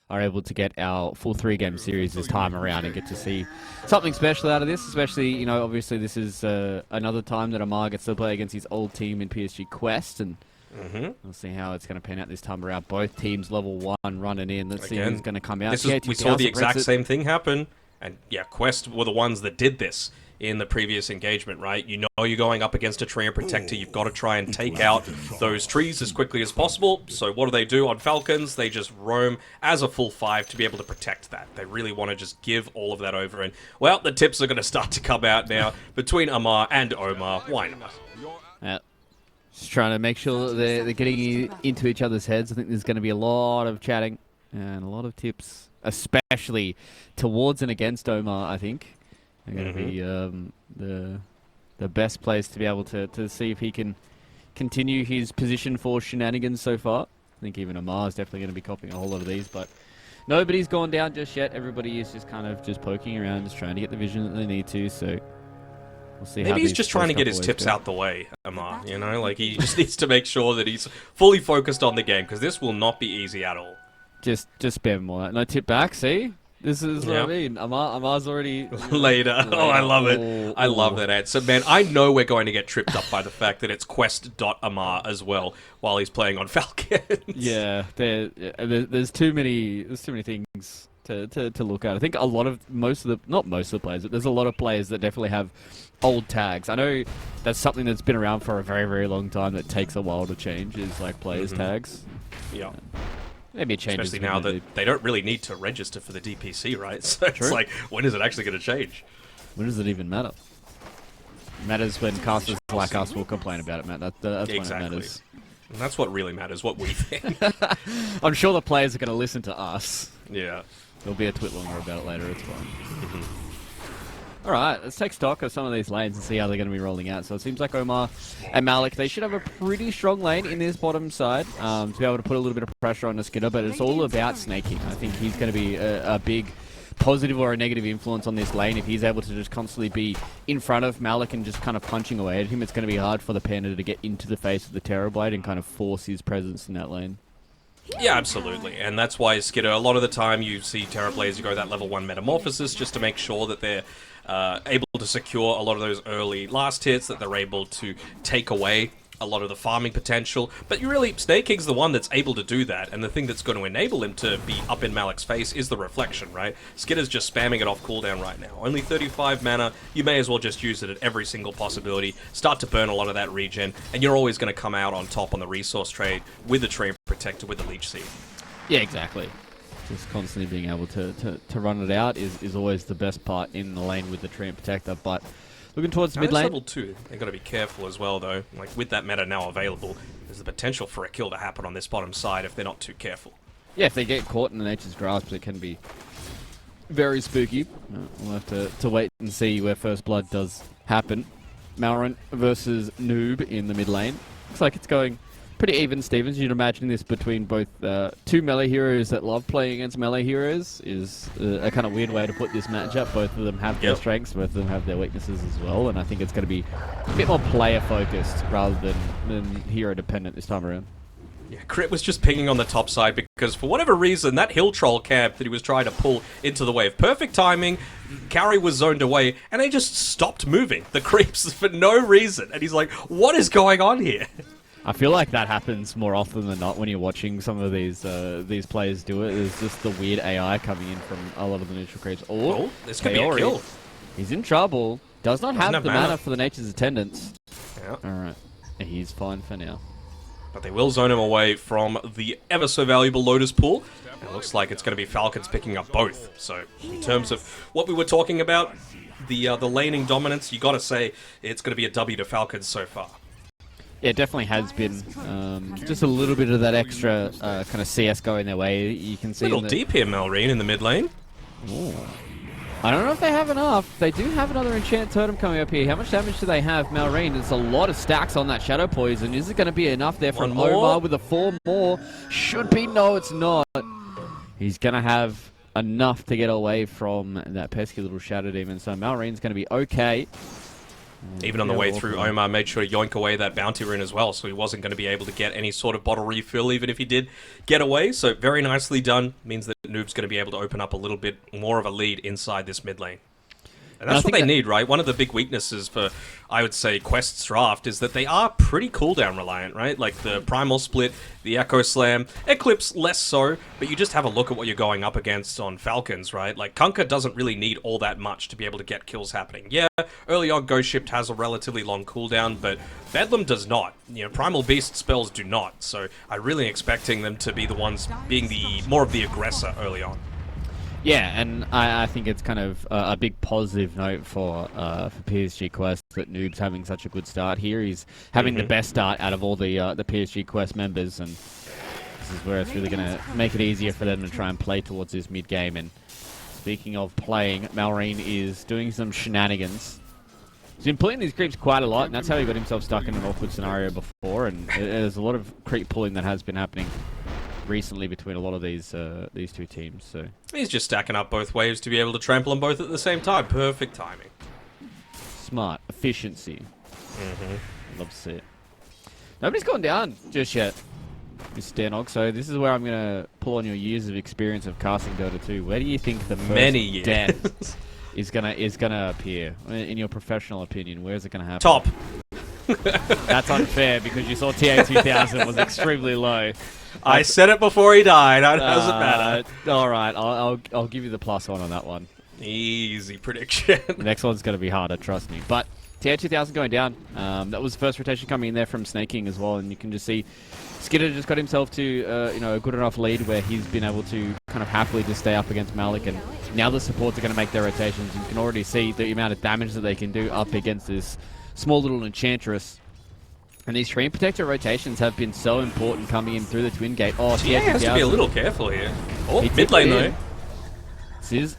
are able to get our full 3-game series this time around and get to see something special out of this. Especially, you know, obviously this is another time that Amar gets to play against his old team in PSG Quest, and we'll see how it's going to pan out this time around. Both teams level 1 running in. Let's see who's going to come out. We saw the exact same thing happen, and yeah, Quest were the ones that did this in the previous engagement, right? You know you're going up against a tree and protector. You've got to try and take out those trees as quickly as possible. So what do on Falcons? They just roam as a full 5 to be able to protect that. They really want to just give all of that over. And, well, the tips are going to start to come out now between Amar and Omar. Why not? Yeah. Just trying to make sure they're getting into each other's heads. I think there's going to be a lot of chatting and a lot of tips, especially towards and against Omar, I think. They're going to be the best place to be able to see if he can continue his position for shenanigans so far. I think even Amar is definitely going to be copying a whole lot of these, but nobody's gone down just yet. Everybody is just kind of just poking around, just trying to get the vision that they need to, so we'll see. Maybe he's just trying to get his tips out the way, Amar, you know? Like, he just needs to make sure that he's fully focused on the game, because this will not be easy at all. Just spam more that. No tip back, see? This is what I mean. Amar's already... Later. Oh, I love it. I love that ad. So, man, I know we're going to get tripped up by the fact that it's quest.amar as well while he's playing on Falcons. Yeah, there's too many things to look at. I think not most of the players, but there's a lot of players that definitely have old tags. I know that's something that's been around for a very, very long time that takes a while to change, is like players' tags. Yeah. Maybe it changes. Especially now that they don't really need to register for the DPC, right? So it's like, when is it actually going to change? When does it even matter? It matters when casters like us will complain about it, Matt. That's when it matters. And that's what really matters, what we think. I'm sure the players are going to listen to us. Yeah. There'll be a twit longer about it later, it's fine. Alright, let's take stock of some of these lanes and see how they're going to be rolling out. So it seems like Omar and Malik, they should have a pretty strong lane in this bottom side to be able to put a little bit of pressure on the Skidder, but it's all about snaking. I think he's going to be a big positive or a negative influence on this lane. If he's able to just constantly be in front of Malik and just kind of punching away at him, it's going to be hard for the Panda to get into the face of the Terrorblade and kind of force his presence in that lane. Yeah, absolutely. And that's why Skidder, a lot of the time you see Terrorblades go that level 1 Metamorphosis just to make sure that they're able to secure a lot of those early last hits, that they're able to take away a lot of the farming potential. But you really, Snake King's the one that's able to do that, and the thing that's going to enable him to be up in Malik's face is the reflection, right? Skidder's just spamming it off cooldown right now. Only 35 mana, you may as well just use it at every single possibility, start to burn a lot of that regen, and you're always going to come out on top on the resource trade with the Tree Protector, with the Leech Seed. Yeah, exactly. Just constantly being able to run it out is always the best part in the lane with the Tree Protector, but looking towards mid lane. Level 2, they've got to be careful as well, though. Like, with that meta now available, there's the potential for a kill to happen on this bottom side if they're not too careful. Yeah, if they get caught in the nature's grasp, it can be very spooky. We'll have to wait and see where first blood does happen. Malrant versus Noob in the mid lane. Looks like it's going pretty even, Stevens. You'd imagine this between both two melee heroes that love playing against melee heroes is a kind of weird way to put this matchup. Both of them have their strengths, both of them have their weaknesses as well, and I think it's going to be a bit more player-focused rather than hero-dependent this time around. Yeah, Crit was just pinging on the top side because for whatever reason, that Hill Troll camp that he was trying to pull into the wave, perfect timing, Carry was zoned away, and they just stopped moving, the creeps, for no reason. And he's like, what is going on here? I feel like that happens more often than not when you're watching some of these players do it. There's just the weird AI coming in from a lot of the neutral creeps. Oh, this could be a kill. He's in trouble. Does not have the mana for the Nature's Attendants. Yeah. Alright. He's fine for now. But they will zone him away from the ever so valuable Lotus Pool. It looks like it's going to be Falcons picking up both. So, in terms of what we were talking about, the laning dominance, you got to say it's going to be a W to Falcons so far. Yeah, it definitely has been. Just a little bit of that extra kind of CS going their way. You can see a little deep here, Melreen, in the mid lane. Ooh. I don't know if they have enough. They do have another Enchant Totem coming up here. How much damage do they have? Malreen, there's a lot of stacks on that Shadow Poison. Is it going to be enough there from Omar with a 4 more? Should be. No, it's not. He's going to have enough to get away from that pesky little Shadow Demon. So Malreen's going to be okay. Even on the way through, Omar made sure to yoink away that bounty rune as well, so he wasn't going to be able to get any sort of bottle refill, even if he did get away. So very nicely done. Means that Noob's going to be able to open up a little bit more of a lead inside this mid lane. And I that's what think they need, right? One of the big weaknesses for, I would say, Quest's draft is that they are pretty cooldown reliant, right? Like the Primal Split, the Echo Slam, Eclipse less so, but you just have a look at what you're going up against on Falcons, right? Like Kunkka doesn't really need all that much to be able to get kills happening. Yeah, early on Ghost Shift has a relatively long cooldown, but Bedlam does not. You know, Primal Beast spells do not, so I'm really expecting them to be the ones being the more of the aggressor early on. Yeah, and I think it's kind of a big positive note for PSG Quest that Noob's having such a good start here. He's having the best start out of all the PSG Quest members, and this is where it's really going to make it easier for them to try and play towards this mid game. And speaking of playing, Malrine is doing some shenanigans. He's been pulling these creeps quite a lot, and that's how he got himself stuck in an awkward scenario before. And there's a lot of creep pulling that has been happening recently between a lot of these two teams. So he's just stacking up both waves to be able to trample them both at the same time. Perfect timing. Smart. Efficiency. Love to see it. Nobody's gone down just yet, Mr. Danog, so this is where I'm going to pull on your years of experience of casting Dota 2. Where do you think the first death is gonna appear? In your professional opinion, where is it going to happen? Top. That's unfair because you saw TA2000 was extremely low. I said it before he died. How does it matter? All right, I'll give you the +1 on that one. Easy prediction. The next one's going to be harder, trust me. But TA2000 going down. That was the first rotation coming in there from Snaking as well, and you can just see Skidder just got himself to a good enough lead where he's been able to kind of happily just stay up against Malik, and now the supports are going to make their rotations. You can already see the amount of damage that they can do up against this small little Enchantress. And these Stream Protector rotations have been so important coming in through the Twin Gate. Oh, yeah, has to be a little careful here. Oh, mid lane though. This is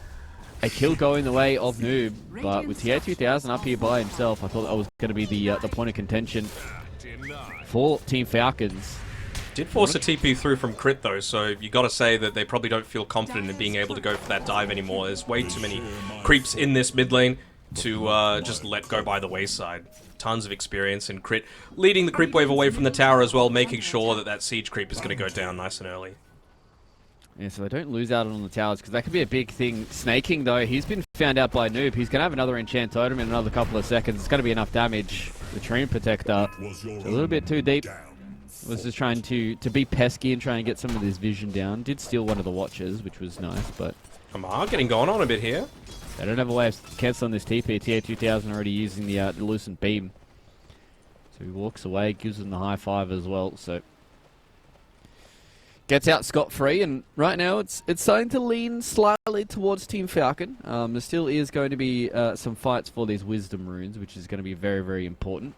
a kill going the way of Noob, but with TA2000 up here by himself, I thought that was going to be the point of contention for Team Falcons. Did force a TP through from Crit though, so you got to say that they probably don't feel confident in being able to go for that dive anymore. There's way too many creeps in this mid lane to just let go by the wayside. Tons of experience, and Crit leading the creep wave away from the tower as well, making sure that that siege creep is going to go down nice and early. Yeah, so they don't lose out on the towers, because that could be a big thing. Snaking, though, he's been found out by Noob. He's going to have another Enchant Totem in another couple of seconds. It's going to be enough damage. The Stream Protector, it's a little bit too deep. Was just trying to be pesky and try and get some of this vision down. Did steal one of the watches, which was nice, but... Come on, getting going on a bit here. They don't have a way of cancelling this TP. TA2000 already using the Lucent Beam. So he walks away, gives them the high five as well, so... Gets out scot-free, and right now it's starting to lean slightly towards Team Falcon. There still is going to be some fights for these Wisdom Runes, which is going to be very, very important.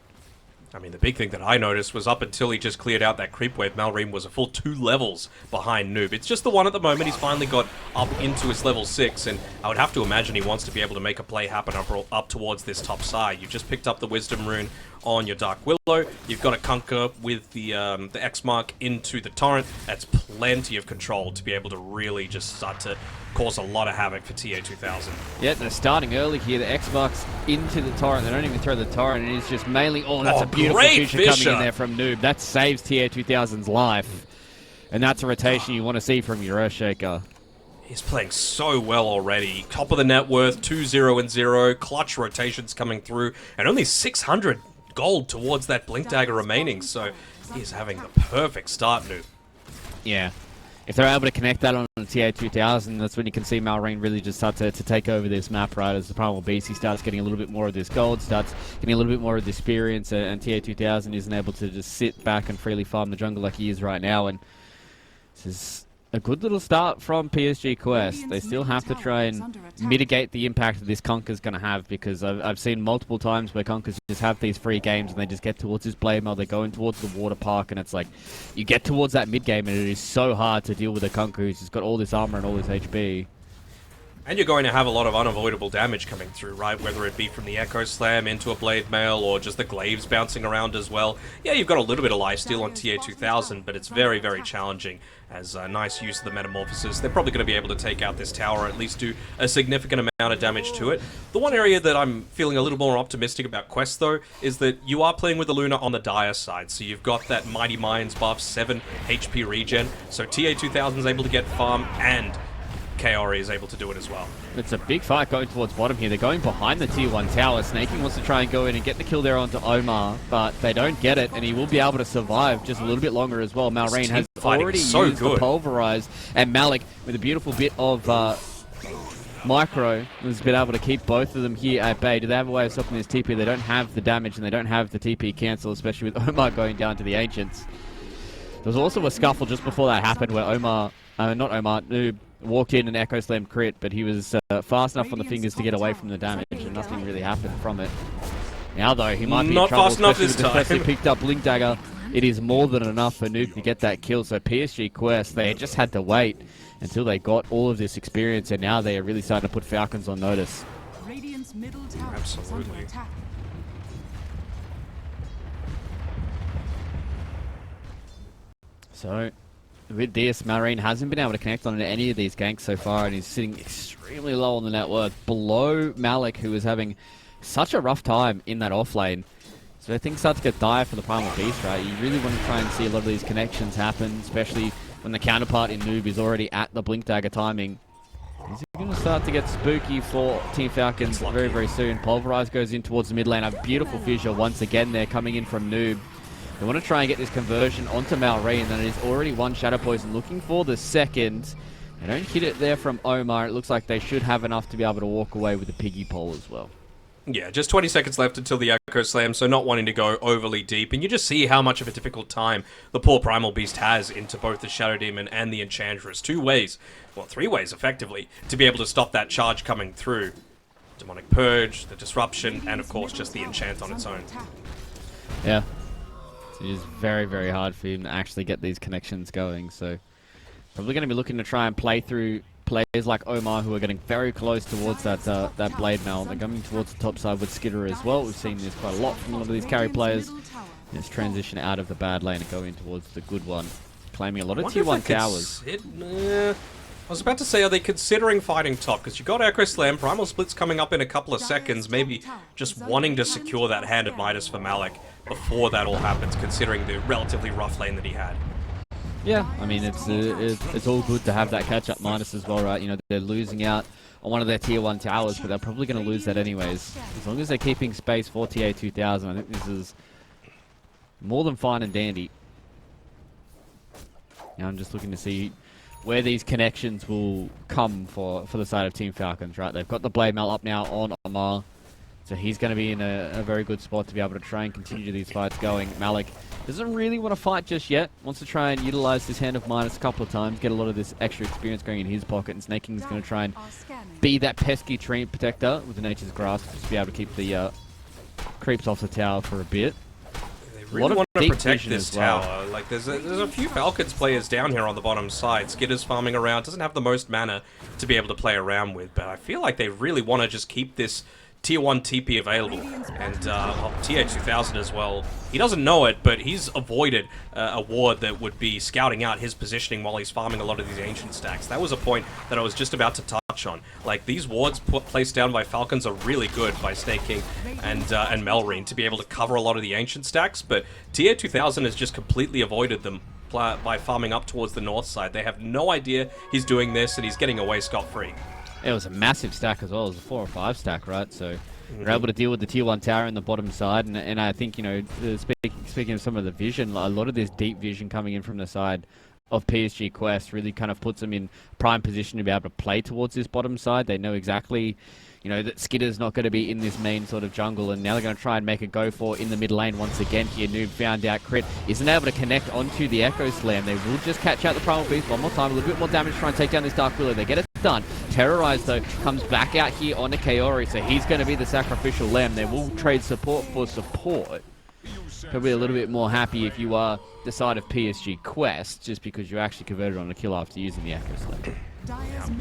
I mean, the big thing that I noticed was up until he just cleared out that creep wave, Malrine was a full 2 levels behind Noob. It's just the one at the moment. He's finally got up into his level 6, and I would have to imagine he wants to be able to make a play happen up towards this top side. You've just picked up the Wisdom Rune on your Dark Willow. You've got a Kunkka with the X mark into the Torrent. That's plenty of control to be able to really just start to cause a lot of havoc for TA2000. Yeah, they're starting early here. The X marks into the Torrent. They don't even throw the Torrent, and it's just mainly... Oh, that's a beautiful Fisher coming in there from Noob. That saves TA2000's life. And that's a rotation you want to see from your Earthshaker. He's playing so well already. Top of the net worth, 2-0 and 0. Clutch rotations coming through. And only 600 gold towards that Blink Dagger remaining. So he's having the perfect start, Noob. Yeah. If they're able to connect that on the TA2000, that's when you can see Malrine really just start to take over this map, right? As the Primal Beast, he starts getting a little bit more of this gold, starts getting a little bit more of the experience, and TA2000 isn't able to just sit back and freely farm the jungle like he is right now. And this is a good little start from PSG Quest. They still have to try and mitigate the impact that this Kunkka's going to have, because I've seen multiple times where Kunkkas just have these free games and they just get towards this blade mail, they're going towards the water park, and it's like, you get towards that mid game and it is so hard to deal with a Kunkka who's just got all this armor and all this HP. And you're going to have a lot of unavoidable damage coming through, right? Whether it be from the Echo Slam into a Blade Mail or just the Glaives bouncing around as well. Yeah, you've got a little bit of lifesteal on TA2000, but it's very, very challenging. As a nice use of the Metamorphosis, they're probably going to be able to take out this tower, or at least do a significant amount of damage to it. The one area that I'm feeling a little more optimistic about Quest, though, is that you are playing with the Luna on the dire side. So you've got that Mighty Minds buff, 7 HP regen. So TA2000 is able to get farm and Kaori is able to do it as well. It's a big fight going towards bottom here. They're going behind the tier 1 tower. Snaking wants to try and go in and get the kill there onto Omar, but they don't get it, and he will be able to survive just a little bit longer as well. Malreen has already used the pulverize, and Malik, with a beautiful bit of micro, has been able to keep both of them here at bay. Do they have a way of stopping this TP? They don't have the damage, and they don't have the TP cancel, especially with Omar going down to the Ancients. There was also a scuffle just before that happened where Noob walked in and Echo Slam crit, but he was fast enough on the fingers to get away from the damage, and nothing really happened from it. Now, though, he might be not in trouble, fast enough this especially time. Picked up Blink Dagger. It is more than enough for Noob to get that kill, so PSG Quest, they just had to wait until they got all of this experience, and now they are really starting to put Falcons on notice. Absolutely. So, with this, Marine hasn't been able to connect on any of these ganks so far, and he's sitting extremely low on the net worth, below Malik, who is having such a rough time in that off lane. So things start to get dire for the Primal Beast, right? You really want to try and see a lot of these connections happen, especially when the counterpart in Noob is already at the Blink Dagger timing. Is it going to start to get spooky for Team Falcons very, very soon? Pulverize goes in towards the mid lane. A beautiful fissure once again there coming in from Noob. They want to try and get this conversion onto Malreen, and then it is already one Shadow Poison looking for the second. They don't hit it there from Omar. It looks like they should have enough to be able to walk away with the Piggy Pole as well. Yeah, just 20 seconds left until the Echo Slam, so not wanting to go overly deep. And you just see how much of a difficult time the poor Primal Beast has into both the Shadow Demon and the Enchantress. 2 ways, well, 3 ways effectively, to be able to stop that charge coming through. Demonic Purge, the Disruption, and of course just the Enchant on its own. Yeah. It is very, very hard for him to actually get these connections going, so probably going to be looking to try and play through players like Omar, who are getting very close towards that Blade Mail. They're coming towards the top side with Skitter as well. We've seen this quite a lot from a lot of these carry players. Let's transition out of the bad lane and go in towards the good one, claiming a lot of tier 1 towers. I was about to say, are they considering fighting top? Because you got Echo Slam, Primal Split's coming up in a couple of seconds, maybe just wanting to secure that Hand of Midas for Malik before that all happens, considering the relatively rough lane that he had. Yeah, I mean, it's all good to have that catch-up Midas as well, right? You know, they're losing out on one of their tier 1 towers, but they're probably going to lose that anyways. As long as they're keeping space for TA2000, I think this is more than fine and dandy. Now I'm just looking to see where these connections will come for the side of Team Falcons, right? They've got the Blade Mail up now on Omar, so he's going to be in a very good spot to be able to try and continue these fights going. Malik doesn't really want to fight just yet. Wants to try and utilize this Hand of Midas a couple of times, get a lot of this extra experience going in his pocket, and Snaking is going to try and be that pesky tree protector with the Nature's Grasp, just to be able to keep the creeps off the tower for a bit. Really want to protect this tower. Like, there's a few Falcons players down here on the bottom side. Skitter's farming around, doesn't have the most mana to be able to play around with, but I feel like they really want to just keep this Tier 1 TP available. And TA2000 as well. He doesn't know it, but he's avoided a ward that would be scouting out his positioning while he's farming a lot of these ancient stacks. That was a point that I was just about to touch on. Like, these wards placed down by Falcons are really good by Snaking and Melreen to be able to cover a lot of the ancient stacks, but TA2000 has just completely avoided them by farming up towards the north side. They have no idea he's doing this, and he's getting away scot-free. It was a massive stack as well. It was a 4 or 5 stack, right? So they're able to deal with the tier 1 tower in the bottom side, and I think, you know, speaking of some of the vision, a lot of this deep vision coming in from the side of PSG Quest really kind of puts them in prime position to be able to play towards this bottom side. They know exactly, you know, that Skitter's not going to be in this main sort of jungle, and now they're going to try and make a go for in the mid lane once again here. Noob found out crit, isn't able to connect onto the Echo Slam. They will just catch out the Primal Beast one more time, a little bit more damage to try and take down this Dark Willow. They get it done. Terrorize, though, comes back out here onto Kaori, so he's going to be the sacrificial lamb. They will trade support for support. Probably a little bit more happy if you are the side of PSG Quest, just because you actually converted on a kill after using the Echo Slam.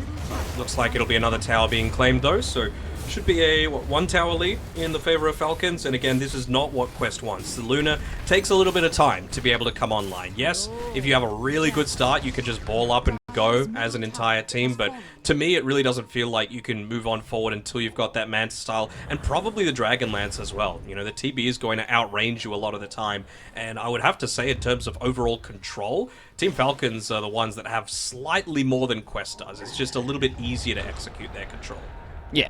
Looks like it'll be another tower being claimed, though, so should be a 1 tower lead in the favor of Falcons. And again, this is not what Quest wants. The Luna takes a little bit of time to be able to come online. Yes, if you have a really good start, you can just ball up and go as an entire team, but to me it really doesn't feel like you can move on forward until you've got that Manta style, and probably the Dragonlance as well. You know, the TB is going to outrange you a lot of the time, and I would have to say in terms of overall control, Team Falcons are the ones that have slightly more than Quest does. It's just a little bit easier to execute their control. Yeah,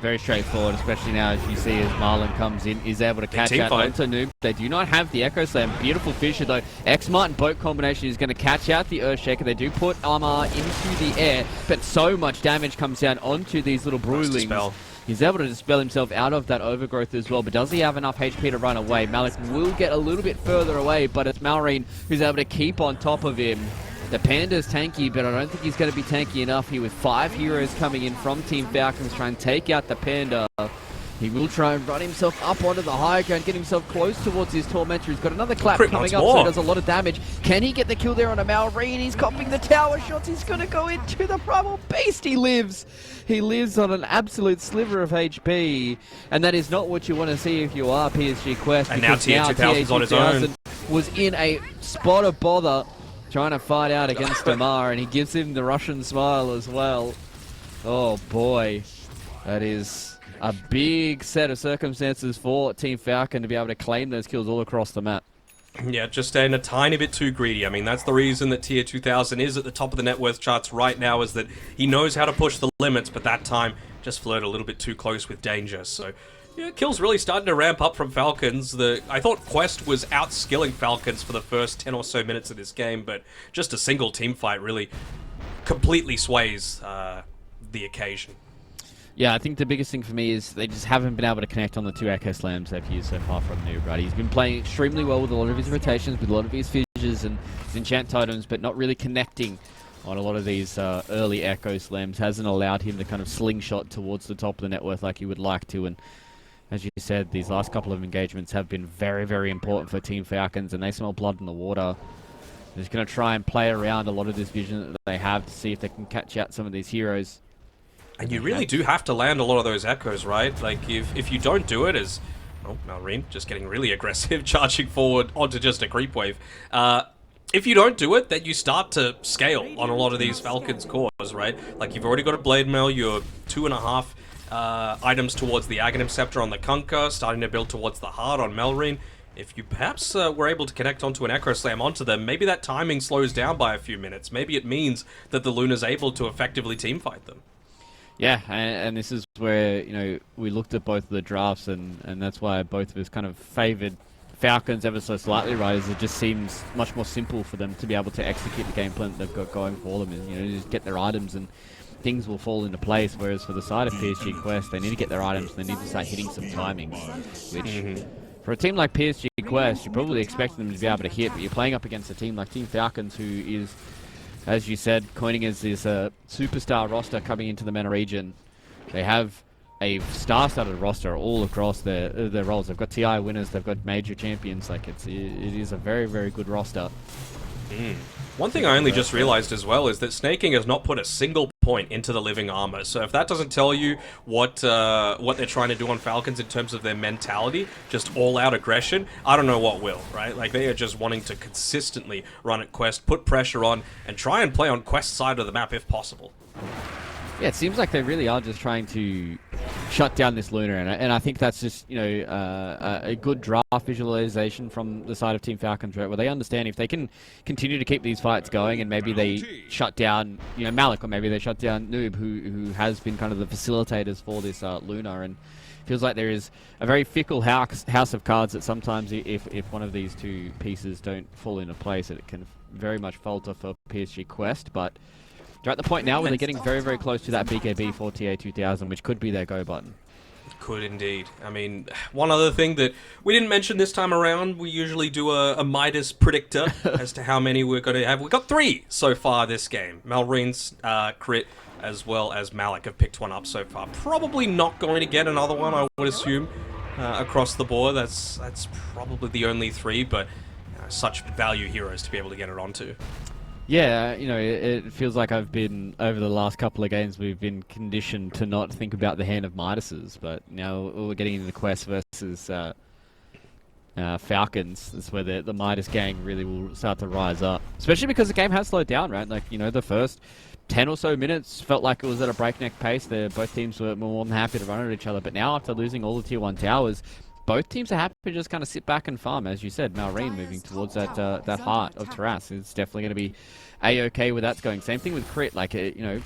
very straightforward, especially now as you see as Marlon comes in, is able to catch out onto Noob. They do not have the Echo Slam. Beautiful Fissure though. X-Mart and Boat combination is going to catch out the Earthshaker. They do put Armor into the air, but so much damage comes down onto these little Broodlings. He's able to dispel himself out of that overgrowth as well, but does he have enough HP to run away? Malik will get a little bit further away, but it's Malrine who's able to keep on top of him. The Panda's tanky, but I don't think he's going to be tanky enough here with 5 heroes coming in from Team Falcons trying to take out the Panda. He will try and run himself up onto the high ground, get himself close towards his Tormentor. He's got another clap coming up, so he does a lot of damage. Can he get the kill there on a Malrine? He's copying the tower shots. He's going to go into the Primal Beast. He lives. He lives on an absolute sliver of HP, and that is not what you want to see if you are PSG Quest. And now TA2000 is on his own. Was in a spot of bother, trying to fight out against Damar, and he gives him the Russian smile as well. Oh boy, that is a big set of circumstances for Team Falcon to be able to claim those kills all across the map. Yeah, just staying a tiny bit too greedy. I mean, that's the reason that Tier 2000 is at the top of the net worth charts right now, is that he knows how to push the limits, but that time just flirted a little bit too close with danger. So, yeah, kills really starting to ramp up from Falcons. I thought Quest was outskilling Falcons for the first 10 or so minutes of this game, but just a single team fight really completely sways the occasion. Yeah, I think the biggest thing for me is they just haven't been able to connect on the 2 Echo Slams they've used so far from Noob, right? He's been playing extremely well with a lot of his rotations, with a lot of his fissures and his enchant totems, but not really connecting on a lot of these early Echo Slams. Hasn't allowed him to kind of slingshot towards the top of the net worth like he would like to, and as you said, these last couple of engagements have been very, very important for Team Falcons, and they smell blood in the water. They're just going to try and play around a lot of this vision that they have to see if they can catch out some of these heroes. And you really do have to land a lot of those echoes, right? Like, if you don't do it as... Oh, Malrine just getting really aggressive, charging forward onto just a creep wave. If you don't do it, then you start to scale on a lot of these Falcons cores, right? Like, you've already got a Blade Mail, you're 2.5 items towards the Aghanim Scepter on the Kunkka, starting to build towards the Heart on Malrine. If you perhaps were able to connect onto an Echo Slam onto them, maybe that timing slows down by a few minutes. Maybe it means that the Luna's able to effectively teamfight them. Yeah, and this is where, you know, we looked at both of the drafts, and that's why both of us kind of favoured Falcons ever so slightly, right? As it just seems much more simple for them to be able to execute the game plan that they've got going for them, and, you know, just get their items and things will fall into place. Whereas for the side of PSG Quest, they need to get their items, and they need to start hitting some timings, which for a team like PSG Quest, you're probably expecting them to be able to hit, but you're playing up against a team like Team Falcons, who is, as you said, coining as this superstar roster coming into the MENA region. They have a star-studded roster all across their roles. They've got TI winners, they've got major champions. Like, it is a very, very good roster. One thing I only just realized as well is that Snaking has not put a single point into the living armor. So if that doesn't tell you what they're trying to do on Falcons in terms of their mentality, just all-out aggression, I don't know what will, right? Like, they are just wanting to consistently run at Quest, put pressure on, and try and play on Quest's side of the map if possible. Yeah, it seems like they really are just trying to shut down this Luna, and I think that's just, you know, a good draft visualization from the side of Team Falcons, right, where they understand if they can continue to keep these fights going, and maybe they shut down, you know, Malik, or maybe they shut down Noob, who has been kind of the facilitators for this Luna, and feels like there is a very fickle house of cards that sometimes if one of these two pieces don't fall into place, it can very much falter for PSG Quest, but they're at the point now where they're getting very, very close to that BKB for TA2000, which could be their go button. Could indeed. I mean, one other thing that we didn't mention this time around, we usually do a Midas predictor as to how many we're going to have. We've got 3 so far this game. Malrine's crit, as well as Malik have picked one up so far. Probably not going to get another one, I would assume, across the board. That's probably the only 3, but such value heroes to be able to get it onto. Yeah, you know, it feels like I've been, over the last couple of games, we've been conditioned to not think about the hand of Midas's, but now we're getting into the Quest versus Falcons. That's where the Midas gang really will start to rise up. Especially because the game has slowed down, right? Like, you know, the first 10 or so minutes felt like it was at a breakneck pace. Both teams were more than happy to run at each other. But now, after losing all the Tier 1 towers, both teams are happy to just kind of sit back and farm. As you said, Malrine moving towards that heart of Taras is definitely going to be A-okay with that's going. Same thing with Crit. Like, you know,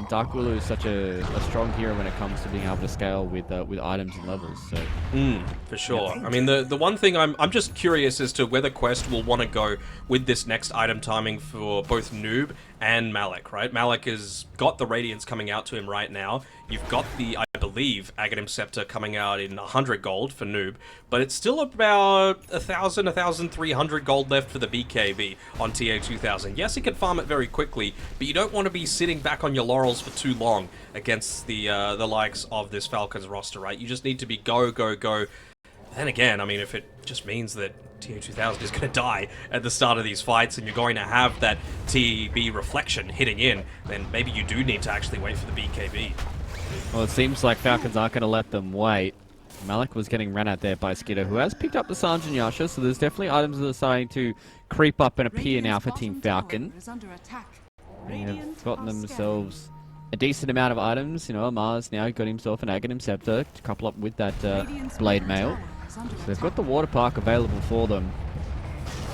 Dark Willow is such a strong hero when it comes to being able to scale with items and levels. So, for sure. I mean, the one thing I'm just curious as to whether Quest will want to go with this next item timing for both Noob and Malik, right? Malik has got the Radiance coming out to him right now. You've got the, I believe, Aghanim Scepter coming out in 100 gold for Noob, but it's still about 1,300 gold left for the BKB on TA2000. Yes, he can farm it very quickly, but you don't want to be sitting back on your laurels for too long against the likes of this Falcons roster, right? You just need to be go, go, go. Then again, I mean, if it just means that TA2000 is going to die at the start of these fights and you're going to have that TB reflection hitting in, then maybe you do need to actually wait for the BKB. Well, it seems like Falcons aren't going to let them wait. Malik was getting ran at there by Skidder, who has picked up the Sanjin Yasha, so there's definitely items that are starting to creep up and appear now for Team Falcon. They have gotten themselves a decent amount of items. You know, Amar's now got himself an Aghanim Scepter to couple up with that Blade Mail. So they've got the Water Park available for them.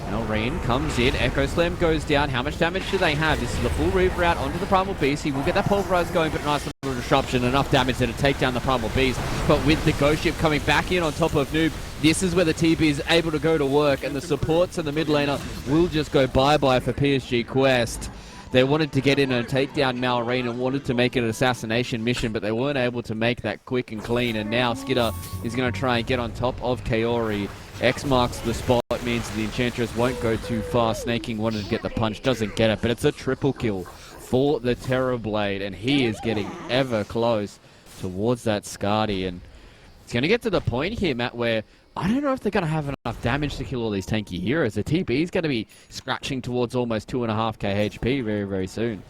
Malrine comes in, Echo Slam goes down. How much damage do they have? This is the full Reaver out onto the Primal Beast. He will get that Pulverize going, but a nice little disruption. Enough damage there to take down the Primal Beast. But with the Ghost Ship coming back in on top of Noob, this is where the TB is able to go to work, and the supports and the mid laner will just go bye-bye for PSG Quest. They wanted to get in and take down Malrine and wanted to make it an assassination mission, but they weren't able to make that quick and clean. And now Skidder is going to try and get on top of Kaori. X marks the spot, means the Enchantress won't go too far. Snaking wanted to get the punch, doesn't get it, but it's a triple kill for the Terror Blade, and he is getting ever close towards that Skadi. And it's going to get to the point here, Matt, where I don't know if they're going to have enough damage to kill all these tanky heroes. The TB is going to be scratching towards almost 2.5k HP very, very soon.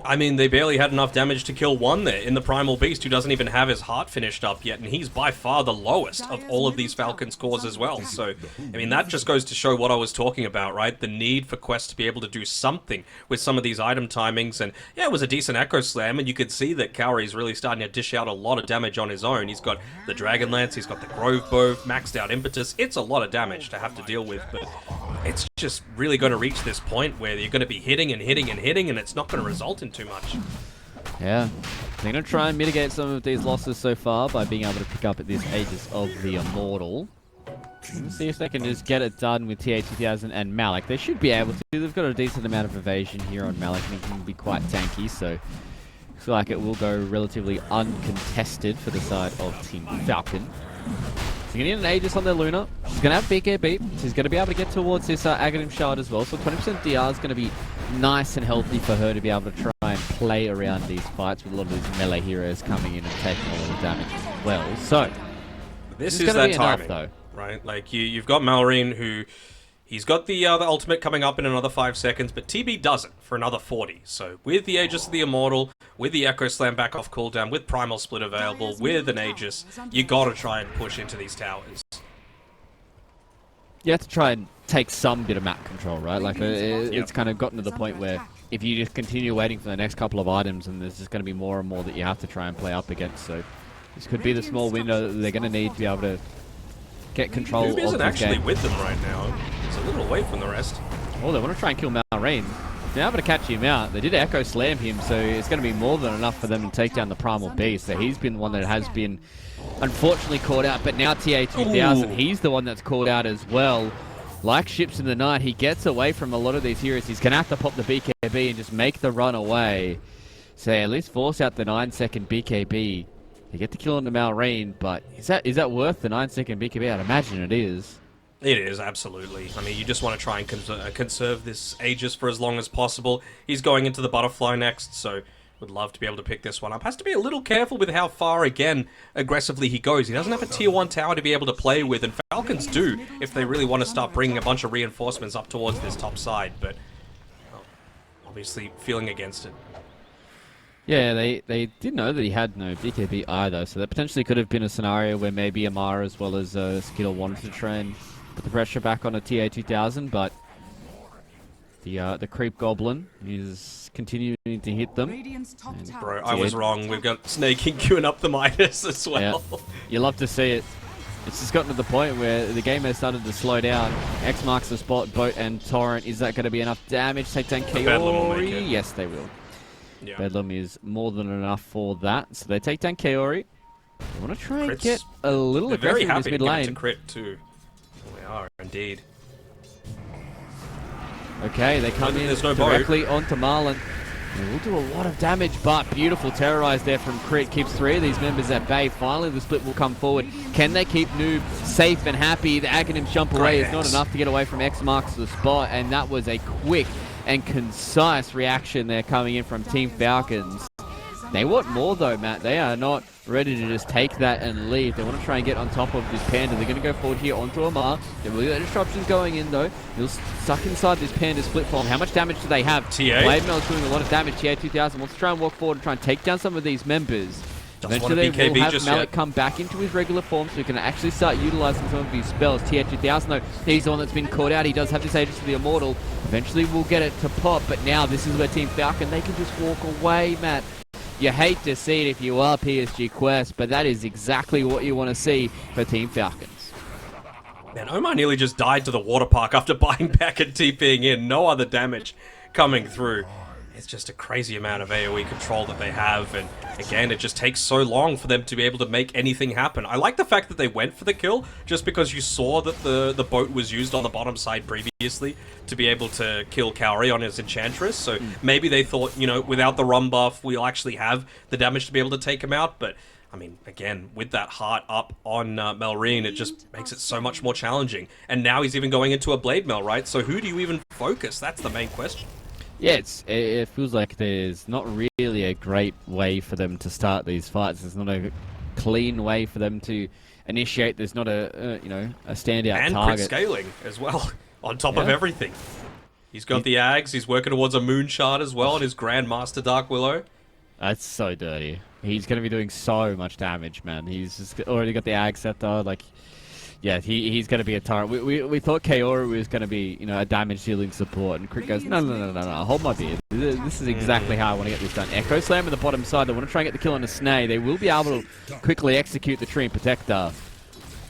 I mean, they barely had enough damage to kill one there in the Primal Beast, who doesn't even have his heart finished up yet, and he's by far the lowest of all of these Falcons cores as well. So, I mean, that just goes to show what I was talking about, right? The need for Quest to be able to do something with some of these item timings, and yeah, it was a decent Echo Slam, and you could see that Kaori's really starting to dish out a lot of damage on his own. He's got the Dragon Lance, he's got the Grove Bow, maxed out Impetus. It's a lot of damage to have to deal with, but it's just really going to reach this point where you're going to be hitting and hitting and hitting, and it's not going to result in too much. Yeah, they're going to try and mitigate some of these losses so far by being able to pick up at this Aegis of the Immortal. Let's see if they can just get it done with TA2000 and Malik. They should be able to. They've got a decent amount of evasion here on Malik, and he can be quite tanky, so looks like it will go relatively uncontested for the side of Team Falcon. She's going to need an Aegis on their Luna. She's going to have BKB. She's going to be able to get towards this Aghanim Shard as well. So 20% DR is going to be nice and healthy for her to be able to try and play around these fights with a lot of these melee heroes coming in and taking a lot of damage as well. So this is that timing, enough, though. Right? Like you've got Malrine, who he's got the ultimate coming up in another 5 seconds, but TB doesn't for another 40. So with the Aegis of the Immortal, with the Echo Slam back off cooldown, with Primal Split available, with an Aegis, you got to try and push into these towers. You have to try and take some bit of map control, right? Like it's kind of gotten to the point where if you just continue waiting for the next couple of items, and there's just going to be more and more that you have to try and play up against. So this could be the small window that they're going to need to be able to get control of the game. Noob isn't actually with them right now. He's a little away from the rest. Oh, they want to try and kill Malrine. They're able to catch him out. They did Echo Slam him, so it's going to be more than enough for them to take down the Primal Beast. So he's been one that has been unfortunately caught out, but now TA2000, he's the one that's caught out as well. Like Ships in the Night, he gets away from a lot of these heroes. He's going to have to pop the BKB and just make the run away. So at least force out the 9-second BKB. You get the kill on the Malrine, but is that worth the 9-second BKB? I'd imagine it is. It is, absolutely. I mean, you just want to try and conserve this Aegis for as long as possible. He's going into the Butterfly next, so would love to be able to pick this one up. Has to be a little careful with how far, again, aggressively he goes. He doesn't have a tier 1 tower to be able to play with, and Falcons do if they really want to start bringing a bunch of reinforcements up towards this top side, but well, obviously feeling against it. Yeah, they didn't know that he had no BKB either, so that potentially could have been a scenario where maybe Amara as well as Skittle wanted to try and put the pressure back on a TA2000, but the creep goblin is continuing to hit them. Bro, I was wrong. We've got Snaking queuing up the Midas as well. Yeah. You love to see it. It's just gotten to the point where the game has started to slow down. X marks the spot, Boat and Torrent. Is that going to be enough damage to take down Kaori? Yes, they will. Yeah. Bedlam is more than enough for that. So they take down Kaori. They want to try and get a little aggressive in this mid lane. To crit too. They are indeed. Okay, they come in directly onto Marlon. They will do a lot of damage, but beautiful terrorize there from Crit. Keeps 3 of these members at bay. Finally, the split will come forward. Can they keep Noob safe and happy? The Aghanim jump away is not enough to get away from X marks the spot, and that was a quick and concise reaction there coming in from Team Falcons. They want more though, Matt. They are not ready to just take that and leave. They want to try and get on top of this Panda. They're going to go forward here onto Amar. There will be disruptions going in though. He'll stuck inside this Panda split form. How much damage do they have? TA? Blade Mail is doing a lot of damage. TA2000 wants to try and walk forward and try and take down some of these members. Eventually they will have Malik come back into his regular form so he can actually start utilizing some of his spells. TA2000 though, he's the one that's been caught out. He does have this Aegis of the Immortal. Eventually we'll get it to pop, but now this is where Team Falcon, they can just walk away, Matt. You hate to see it if you are PSG Quest, but that is exactly what you want to see for Team Falcons. Man, Omar nearly just died to the water park after buying back and TPing in. No other damage coming through. It's just a crazy amount of AoE control that they have, and again, it just takes so long for them to be able to make anything happen. I like the fact that they went for the kill, just because you saw that the boat was used on the bottom side previously to be able to kill Kaori on his Enchantress, so maybe they thought, you know, without the rum buff, we'll actually have the damage to be able to take him out, but I mean, again, with that heart up on Melrine, it just makes it so much more challenging. And now he's even going into a Blade Mail, right? So who do you even focus? That's the main question. Yeah, it feels like there's not really a great way for them to start these fights. There's not a clean way for them to initiate. There's not a you know, a standout and target. And crit scaling as well, on top of everything. He's got the Ags, he's working towards a Moon Shard as well, and his Grandmaster Dark Willow. That's so dirty. He's going to be doing so much damage, man. He's just already got the Ag Scepter, like... Yeah, he's going to be a turret. We thought Kaori was going to be, you know, a damage dealing support, and Crit goes, no, hold my beer. This is exactly how I want to get this done. Echo Slam on the bottom side. They want to try and get the kill on a Snay. They will be able to quickly execute the Tree and Protector.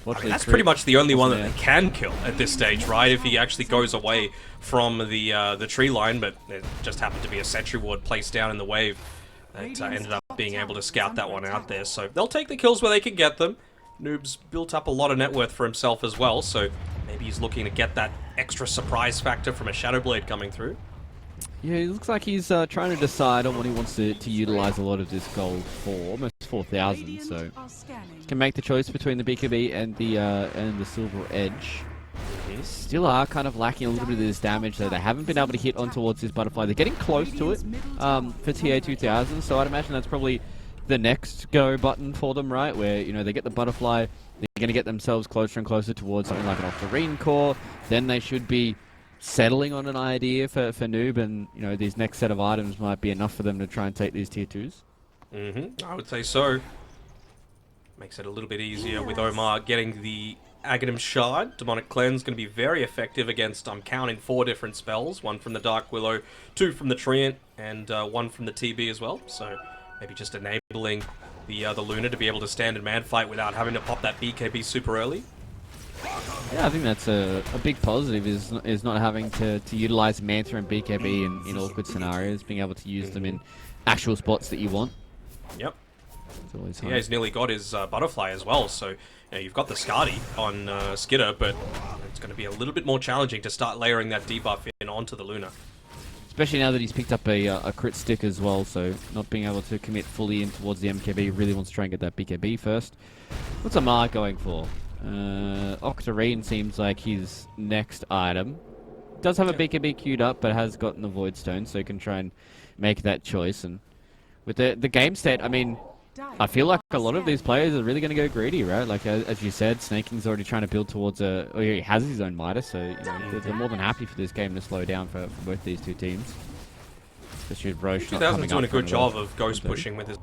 I mean, that's pretty much the only one that they can kill at this stage, right? If he actually goes away from the tree line, but it just happened to be a sentry ward placed down in the wave that ended up being able to scout that one out there. So they'll take the kills where they can get them. Noob's built up a lot of net worth for himself as well, so maybe he's looking to get that extra surprise factor from a Shadow Blade coming through. Yeah, it looks like he's trying to decide on what he wants to utilize a lot of this gold for, almost 4,000. So can make the choice between the BKB and the Silver Edge. Still are kind of lacking a little bit of this damage, though. They haven't been able to hit on towards this butterfly. They're getting close to it for TA2000, so I'd imagine that's probably the next go button for them, right? Where, you know, they get the butterfly, they're going to get themselves closer and closer towards something like an Octarine core. Then they should be settling on an idea for Noob, and, you know, these next set of items might be enough for them to try and take these tier 2s. I would say so. Makes it a little bit easier with Omar getting the Aghanim Shard. Demonic Cleanse going to be very effective against, I'm counting 4 different spells. 1 from the Dark Willow, 2 from the Treant, and 1 from the TB as well. So maybe just enabling the Luna to be able to stand in man fight without having to pop that BKB super early. Yeah, I think that's a big positive, is not having to utilize Mantha and BKB in awkward scenarios, being able to use them in actual spots that you want. Yep. Yeah, he's nearly got his butterfly as well, so you know, you've got the Skadi on Skitter, but it's going to be a little bit more challenging to start layering that debuff in onto the Luna. Especially now that he's picked up a crit stick as well, so not being able to commit fully in towards the MKB, really wants to try and get that BKB first. What's Amar going for? Octarine seems like his next item. Does have a BKB queued up, but has gotten the Void Stone, so he can try and make that choice. And with the game state, I mean, I feel like a lot of these players are really going to go greedy, right? Like, as you said, Snaking's already trying to build towards or he has his own Midas, so you know, they're more than happy for this game to slow down for both these two teams. Especially with Roche not coming up. Doing a good job of ghost pushing with his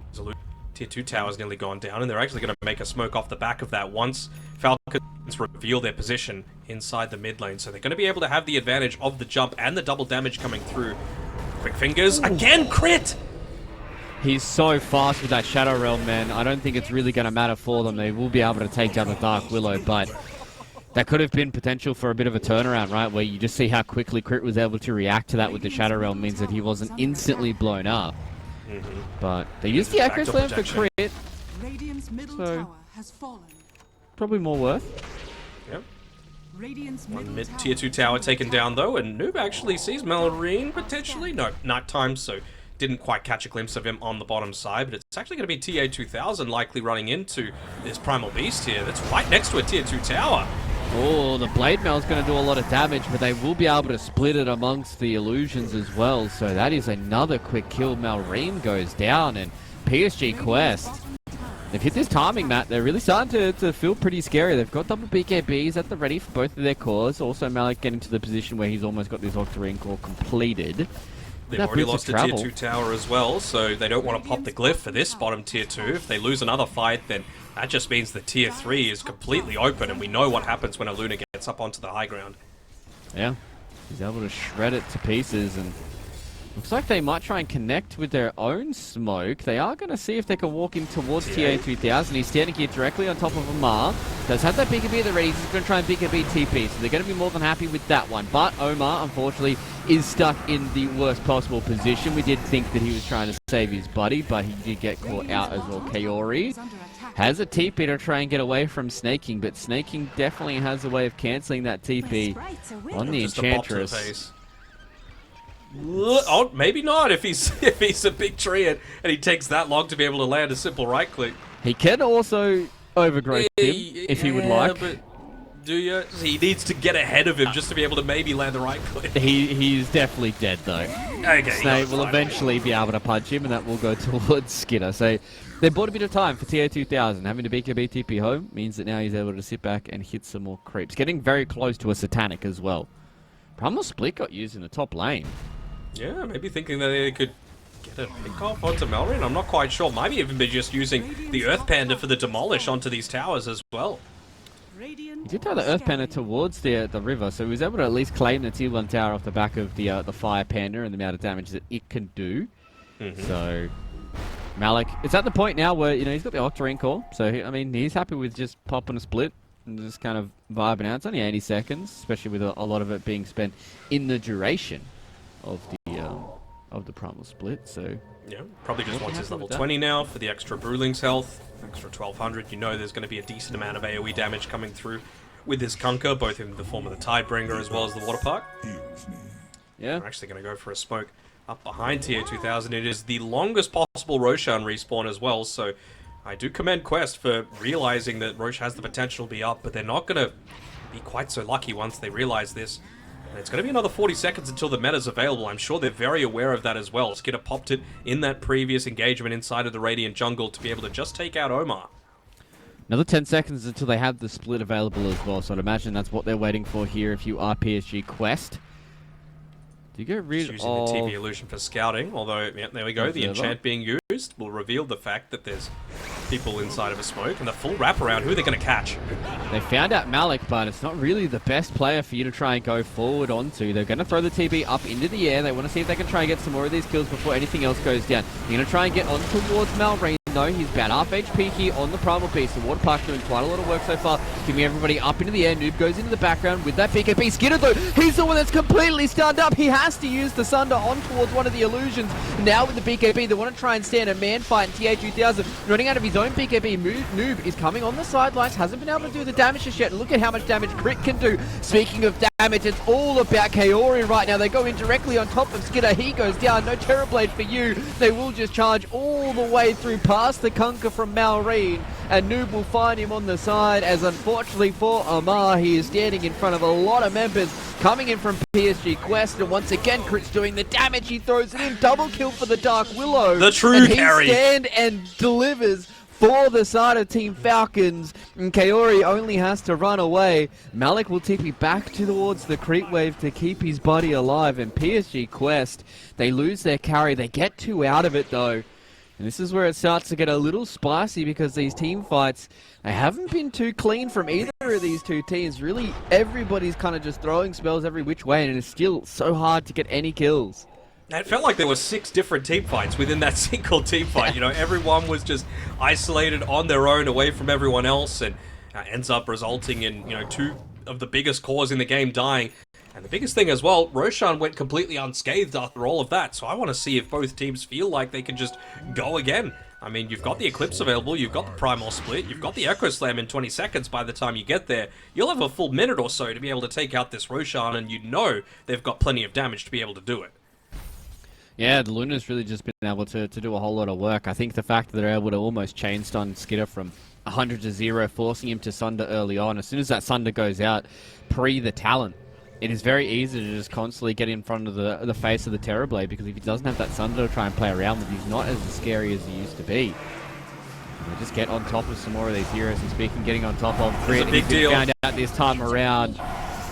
Tier 2 tower's nearly gone down, and they're actually going to make a smoke off the back of that once Falcons Falcons reveal their position inside the mid lane. So they're going to be able to have the advantage of the jump and the double damage coming through. Quick fingers, again, crit! He's so fast with that Shadow Realm, man. I don't think it's really going to matter for them. They will be able to take down the Dark Willow, but that could have been potential for a bit of a turnaround, right? Where you just see how quickly Crit was able to react to that with the Shadow Realm means that he wasn't instantly blown up. But they used the Echo Slam for Crit, so probably more worth. Yep. One mid tier 2 tower taken down though, and Noob actually sees Malorine potentially. No, nighttime, so didn't quite catch a glimpse of him on the bottom side, but it's actually going to be TA2000 likely running into this Primal Beast here. That's right next to a tier 2 tower. Oh, the Blade Mail's going to do a lot of damage, but they will be able to split it amongst the illusions as well. So that is another quick kill. Malrine goes down, and PSG Quest, they've hit this timing, Matt. They're really starting to feel pretty scary. They've got double BKBs at the ready for both of their cores. Also, Malik getting to the position where he's almost got this Octarine core completed. They've already lost a tier 2 tower as well, so they don't want to pop the glyph for this bottom tier 2. If they lose another fight, then that just means the tier 3 is completely open, and we know what happens when a Luna gets up onto the high ground. Yeah, he's able to shred it to pieces, and looks like they might try and connect with their own smoke. They are going to see if they can walk in towards TA3000. He's standing here directly on top of Omar. Does have that BKB at the ready. He's going to try and BKB TP, so they're going to be more than happy with that one. But Omar, unfortunately, is stuck in the worst possible position. We did think that he was trying to save his buddy, but he did get caught out as well. Kaori has a TP to try and get away from Snaking, but Snaking definitely has a way of cancelling that TP on the Enchantress. Oh, maybe not if he's a big tree and he takes that long to be able to land a simple right click. He can also overgrowth him if he would like. But do you? He needs to get ahead of him just to be able to maybe land the right click. He's definitely dead though. Okay. Snake will eventually be able to punch him, and that will go towards Skidder. So they bought a bit of time for TA2000. Having to BKB TP home means that now he's able to sit back and hit some more creeps. Getting very close to a Satanic as well. Primal Split got used in the top lane. Yeah, maybe thinking that they could get a pick off onto Malrine. I'm not quite sure. Maybe even be just using the Earth Panda for the demolish onto these towers as well. He did throw the Earth Panda towards the river, so he was able to at least claim the tier 1 tower off the back of the Fire Panda and the amount of damage that it can do. So Malik, it's at the point now where he's got the Octarine core, so I mean he's happy with just popping a split and just kind of vibing out. It's only 80 seconds, especially with a lot of it being spent in the duration of the Primal Split. So yeah, probably just wants his level 20 now for the extra Brewling's health, extra 1200. You know there's going to be a decent amount of AoE damage coming through with this Kunkka, both in the form of the Tidebringer as well as the Water Park. Yeah, we're actually going to go for a smoke up behind TA2000. It is the longest possible Roshan respawn as well, so I do commend Quest for realizing that Roche has the potential to be up, but they're not going to be quite so lucky once they realize this. And it's going to be another 40 seconds until the meta's available. I'm sure they're very aware of that as well. Skidder popped it in that previous engagement inside of the Radiant Jungle to be able to just take out Omar. Another 10 seconds until they have the split available as well, so I'd imagine that's what they're waiting for here if you are PSG Quest. Do you get rid using the TP illusion for scouting, although, yeah, there we go, the enchant being used will reveal the fact that there's people inside of a smoke, and the full wraparound, who are they going to catch? They found out Malik, but it's not really the best player for you to try and go forward onto. They're going to throw the TP up into the air. They want to see if they can try and get some more of these kills before anything else goes down. They're going to try and get on towards Malrine, though. He's about half HP here on the Primal Beast. The Water Park doing quite a lot of work so far, giving everybody up into the air. Noob goes into the background with that BKB. Skidder, though, he's the one that's completely stunned up. He has to use the Sunder on towards one of the illusions. Now with the BKB, they want to try and stand a man fight in TA2000. Running out of his own BKB, Noob is coming on the sidelines, hasn't been able to do the damage just yet. Look at how much damage Crit can do. Speaking of damage, it's all about Kaori right now. They go in directly on top of Skidder. He goes down. No Terrorblade for you. They will just charge all the way through past the Kunkka from Malrine, and Noob will find him on the side, as unfortunately for Omar, he is standing in front of a lot of members coming in from PSG Quest, and once again Crit's doing the damage. He throws it in. Double kill for the Dark Willow. The true carry. He stand and delivers for the side of Team Falcons, and Kaori only has to run away. Malik will TP back towards the creep wave to keep his buddy alive, and PSG Quest, they lose their carry. They get 2 out of it though. And this is where it starts to get a little spicy because these team fights, they haven't been too clean from either of these two teams. Really, everybody's kind of just throwing spells every which way, and it's still so hard to get any kills. It felt like there were 6 different team fights within that single team fight. You know, everyone was just isolated on their own, away from everyone else, and ends up resulting in, 2 of the biggest cores in the game dying. And the biggest thing as well, Roshan went completely unscathed after all of that, so I want to see if both teams feel like they can just go again. I mean, you've got the Eclipse available, you've got the Primal Split, you've got the Echo Slam in 20 seconds by the time you get there. You'll have a full minute or so to be able to take out this Roshan, and you know they've got plenty of damage to be able to do it. Yeah, the Luna's really just been able to do a whole lot of work. I think the fact that they're able to almost chain stun Skitter from 100 to 0, forcing him to Sunder early on. As soon as that Sunder goes out, pre the Talon, it is very easy to just constantly get in front of the face of the Terrorblade, because if he doesn't have that Sunder to try and play around with, he's not as scary as he used to be. And just get on top of some more of these heroes, and speaking getting on top of Crit, he's been found out this time around.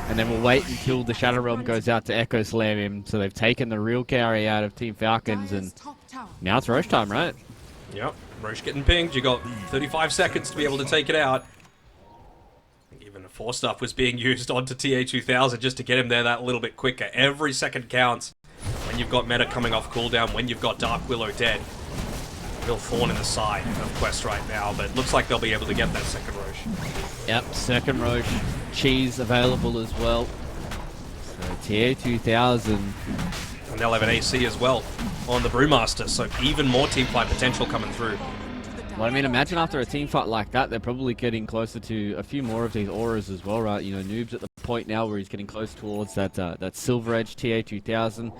And then we'll wait until the Shadow Realm goes out to Echo Slam him. So they've taken the real carry out of Team Falcons, and now it's Roche time, right? Yep, Roche getting pinged. You got 35 seconds to be able to take it out. Even a 4-stuff was being used onto TA2000 just to get him there that little bit quicker. Every second counts when you've got Meta coming off cooldown, when you've got Dark Willow dead. Real thorn in the side of Quest right now, but it looks like they'll be able to get that second Roche. Yep, second Roche. Cheese available as well. So TA2000. And they'll have an AC as well on the Brewmaster, so even more teamfight potential coming through. Well, I mean, imagine after a team fight like that, they're probably getting closer to a few more of these auras as well, right? You know, Noob's at the point now where he's getting close towards that Silver Edge TA2000,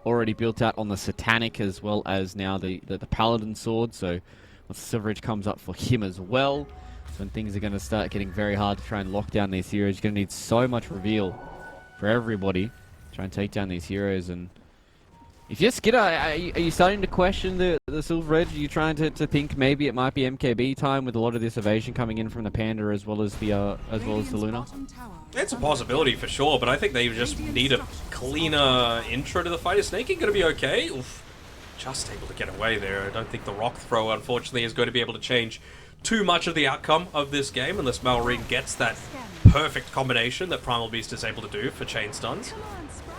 already built out on the Satanic, as well as now the Paladin Sword, so once the Silver Edge comes up for him as well, that's when things are going to start getting very hard to try and lock down these heroes. You're going to need so much reveal for everybody to try and take down these heroes. And if you're Skidder, are you starting to question the Silver Edge? Are you trying to think maybe it might be MKB time with a lot of this evasion coming in from the Panda as well as the Luna? It's a possibility for sure, but I think they just need a cleaner intro to the fight. Is Snaking going to be okay? Oof. Just able to get away there. I don't think the rock throw, unfortunately, is going to be able to change too much of the outcome of this game unless Malrine gets that perfect combination that Primal Beast is able to do for chain stuns.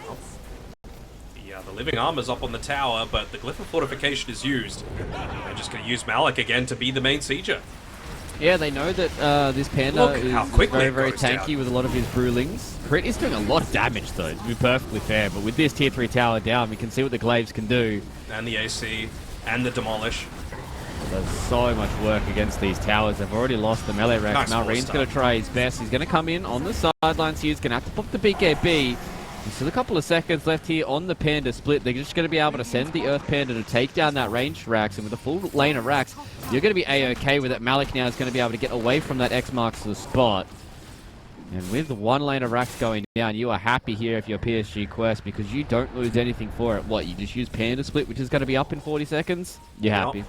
Oh. The Living Armor's up on the tower, but the Glyph of Fortification is used. They're just going to use Malik again to be the main sieger. Yeah, they know that this Panda is very, very tanky down with a lot of his Brewlings. Crit is doing a lot of damage, though, to be perfectly fair. But with this Tier 3 tower down, we can see what the Glaives can do. And the AC, and the Demolish. Does so much work against these towers. They've already lost the melee racks. Nice Malrine's going to try his best. He's going to come in on the sidelines here. He's going to have to pop the BKB. There's still a couple of seconds left here on the Panda split. They're just going to be able to send the Earth Panda to take down that ranged Rax. And with a full lane of Rax, you're going to be A-OK with it. Malik now is going to be able to get away from that X marks the spot. And with one lane of Rax going down, you are happy here if you're PSG Quest, because you don't lose anything for it. What, you just use Panda split, which is going to be up in 40 seconds? You're happy.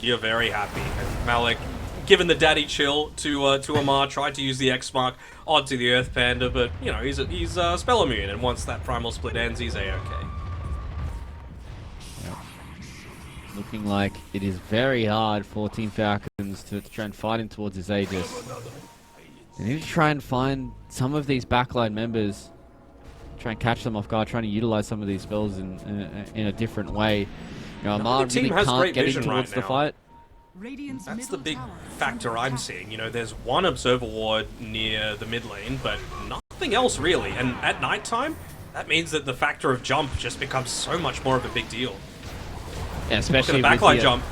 You're very happy. And Malik, given the daddy chill to Amar, tried to use the X mark onto the Earth Panda, but you know he's spell immune, and once that primal split ends, he's A-OK. Yep. Looking like it is very hard for Team Falcons to try and fight him towards his Aegis. They need to try and find some of these backline members, try and catch them off guard, trying to utilize some of these spells in a different way. You know, Amar really can't get in towards the fight. That's the big factor I'm seeing. You know, there's one Observer Ward near the mid lane, but nothing else really. And at nighttime, that means that the factor of jump just becomes so much more of a big deal. Yeah, especially look at the backline jump.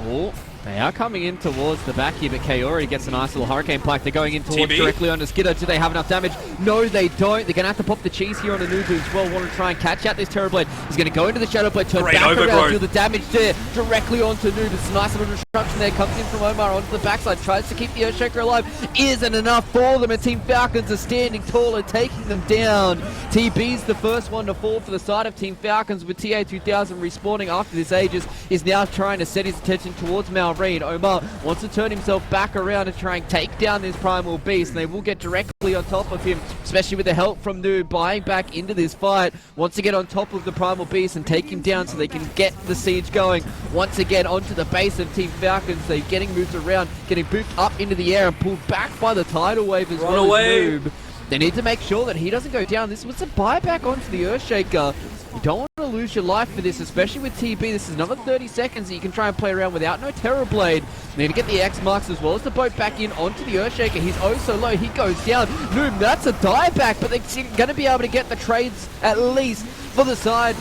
Oh, they are coming in towards the back here, but Kaori gets a nice little Hurricane Pike. They're going in towards directly onto Skidder. Do they have enough damage? No, they don't. They're going to have to pop the cheese here on Anubu as well. Want to try and catch out this Terrorblade. He's going to go into the Shadowblade, turn back around, do the damage there directly onto Anubu. It's a nice little disruption there. Comes in from Omar onto the backside. Tries to keep the Earthshaker alive. Isn't enough for them, and Team Falcons are standing tall and taking them down. TB's the first one to fall for the side of Team Falcons, with TA2000 respawning after this Aegis. Is now trying to set his attention towards Malrine. read. Omar wants to turn himself back around and try and take down this Primal Beast, and they will get directly on top of him, especially with the help from Noob buying back into this fight. Wants to get on top of the Primal Beast and take him down so they can get the siege going. Once again, onto the base of Team Falcons. They're getting moved around, getting booped up into the air and pulled back by the tidal wave as well as Noob. They need to make sure that he doesn't go down. This was a buyback onto the Earthshaker. You don't want to lose your life for this, especially with TB. This is another 30 seconds that you can try and play around without no Terror Blade. Need to get the X marks as well as the boat back in onto the Earthshaker. He's oh so low. He goes down. Noom, that's a dieback, but they're going to be able to get the trades at least for the side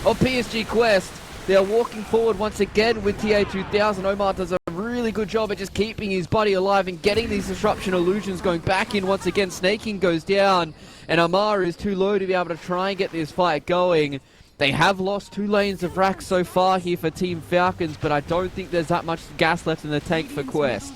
of PSG Quest. They are walking forward once again with TA2000. Omar does a really good job at just keeping his buddy alive and getting these disruption illusions going back in once again. Snaking goes down, and Omar is too low to be able to try and get this fight going. They have lost 2 lanes of racks so far here for Team Falcons, but I don't think there's that much gas left in the tank for Quest.